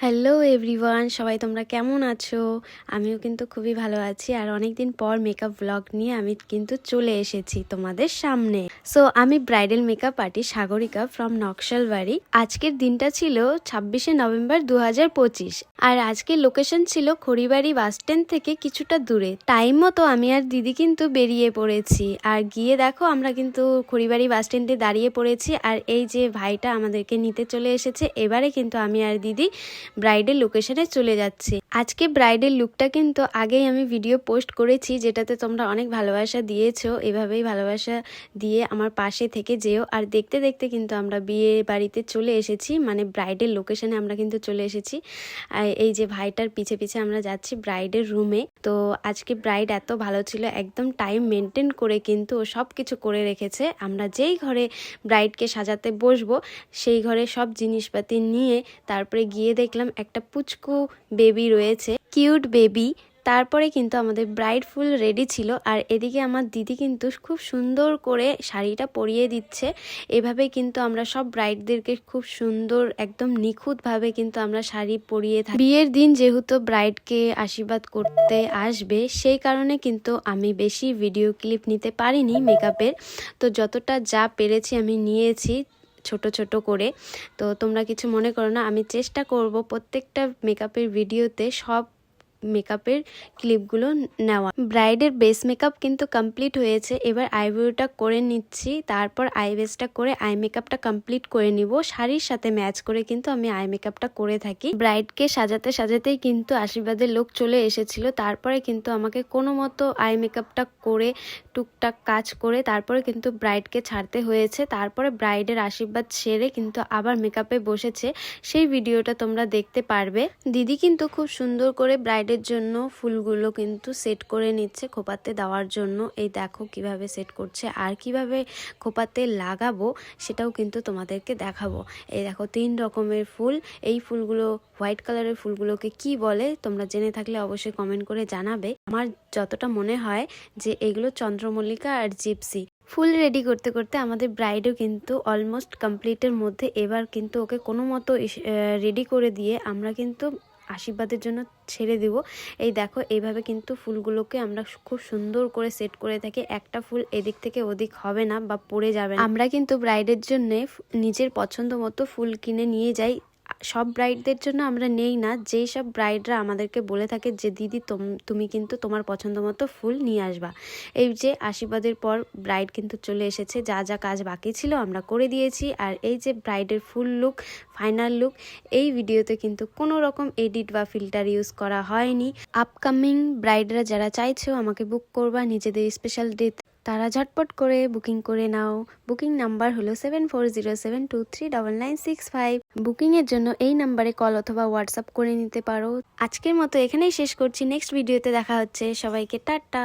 Hello everyone, সবাই তোমরা কেমন আছো? আমিও কিন্তু খুবই ভালো আছি। আর অনেক দিন পর মেকআপ ব্লগ নিয়ে আমি কিন্তু চলে এসেছি তোমাদের সামনে। সো আমি bridal makeup artist Sagarika from Naxalbari. আজকের দিনটা ছিল 26শে নভেম্বর 2025। আর আজকের লোকেশন ছিল খড়িবাড়ি বাস স্ট্যান্ড থেকে কিছুটা দূরে। টাইম মতো আমি আর দিদি কিন্তু বেরিয়ে পড়েছি। আর গিয়ে দেখো আমরা কিন্তু খড়িবাড়ি বাস স্ট্যান্ডে দাঁড়িয়ে পড়েছি। আর এই যে ভাইটা আমাদেরকে নিতে চলে এসেছে। এবারে কিন্তু আমি আর দিদি ব্রাইডের লোকেশনে চলে যাচ্ছি। আজকে ব্রাইডের লুকটা কিন্তু আগেই আমি ভিডিও পোস্ট করেছি, যেটাতে তোমরা অনেক ভালোবাসা দিয়েছো। এভাবেই ভালোবাসা দিয়ে আমার পাশে থেকে যেও। আর দেখতে দেখতে কিন্তু আমরা বিয়ে বাড়িতে চলে এসেছি, মানে ব্রাইডের লোকেশনে আমরা কিন্তু চলে এসেছি। এই যে ভাইটার পিছে পিছে আমরা যাচ্ছি ব্রাইডের রুমে। তো আজকে ব্রাইড এত ভালো ছিল, একদম টাইম মেনটেন করে কিন্তু ও সব কিছু করে রেখেছে। আমরা যেই ঘরে ব্রাইডকে সাজাতে বসবো সেই ঘরে সব জিনিসপাতি নিয়ে তারপরে গিয়ে দেখলাম একটা পুচকু বেবি রয়েছে, কিউট বেবি। তারপরে কিন্তু আমাদের ব্রাইড ফুল রেডি ছিল। আর এদিকে আমার দিদি কিন্তু খুব সুন্দর করে শাড়িটা পরিয়ে দিচ্ছে। এভাবে কিন্তু আমরা সব ব্রাইডদেরকে খুব সুন্দর একদম নিখুঁতভাবে কিন্তু আমরা শাড়ি পরিয়ে থাকি। বিয়ের দিন যেহেতু ব্রাইডকে আশীর্বাদ করতে আসবে, সেই কারণে কিন্তু আমি বেশি ভিডিও ক্লিপ নিতে পারিনি মেকআপের। তো যতটা যা পেরেছি আমি নিয়েছি ছোট ছোট করে। তো তোমরা কিছু মনে করো না, আমি চেষ্টা করব প্রত্যেকটা মেকআপের ভিডিওতে সব মেকআপের ক্লিপগুলো নেওয়া। ব্রাইডের বেস মেকআপ কিন্তু কমপ্লিট হয়েছে। এবার আইব্রোটা করে নিচ্ছি, তারপর আই বেসটা করে আই মেকআপটা কমপ্লিট করে নিব। শাড়ির সাথে ম্যাচ করে কিন্তু আমি আই মেকআপটা করে থাকি। ব্রাইডকে সাজাতে সাজাতেই কিন্তু আশীর্বাদের লোক চলে এসেছিল। তারপরে কিন্তু আমাকে কোনো মতো আই মেকআপটা করে টুকটাক কাজ করে তারপরে কিন্তু ব্রাইডকে ছাড়তে হয়েছে। তারপরে ব্রাইডের আশীর্বাদ সেরে কিন্তু আবার মেকআপে বসেছে, সেই ভিডিওটা তোমরা দেখতে পারবে। দিদি কিন্তু খুব সুন্দর করে ব্রাইডের জন্য ফুলগুলো কিন্তু সেট করে নিচ্ছে খোপাতে দেওয়ার জন্য। এই দেখো কিভাবে সেট করছে, আর কিভাবে খোপাতে লাগাবো সেটাও কিন্তু তোমাদেরকে দেখাবো। এই দেখো 3 রকমের ফুল। এই ফুলগুলো হোয়াইট কালারের ফুলগুলোকে কি বলে তোমরা জেনে থাকলে অবশ্যই কমেন্ট করে জানাবে। আমার যতটা মনে হয় যে এগুলো চন্দ্রমল্লিকা আর জিপসি। ফুল রেডি করতে করতে আমাদের ব্রাইডও কিন্তু অলমোস্ট কমপ্লিটের মধ্যে। এবার কিন্তু ওকে কোনো মতো রেডি করে দিয়ে আমরা কিন্তু আশীর্বাদের জন্য ছেড়ে দিব। এই দেখো এইভাবে কিন্তু ফুলগুলোকে আমরা খুব সুন্দর করে সেট করে থাকি। একটা ফুল এদিক থেকে ওদিক হবে না বা পড়ে যাবে না। আমরা কিন্তু ব্রাইডের জন্য নিজের পছন্দ মতো ফুল কিনে নিয়ে যাই। সব ব্রাইডদের জন্য আমরা নেই না, যেই সব ব্রাইডরা আমাদেরকে বলে থাকে যে দিদি তুমি কিন্তু তোমার পছন্দ মতো ফুল নিয়ে আসবা। এই যে আশীর্বাদের পর ব্রাইড কিন্তু চলে এসেছে, যা যা কাজ বাকি ছিল আমরা করে দিয়েছি। আর এই যে ব্রাইডের ফুল লুক, ফাইনাল লুক। এই ভিডিওতে কিন্তু কোনো রকম এডিট বা ফিল্টার ইউজ করা হয়নি। আপকামিং ব্রাইডরা যারা চাইছো আমাকে বুক করবা নিজেদের স্পেশাল ডে, তারা ঝটপট করে বুকিং করে নাও। বুকিং নাম্বার হলো 7407239965। বুকিং এর জন্য এই নাম্বারে কল অথবা হোয়াটসঅ্যাপ করে নিতে পারো। আজকের মতো এখানেই শেষ করছি, নেক্সট ভিডিওতে দেখা হচ্ছে। সবাইকে টাটা।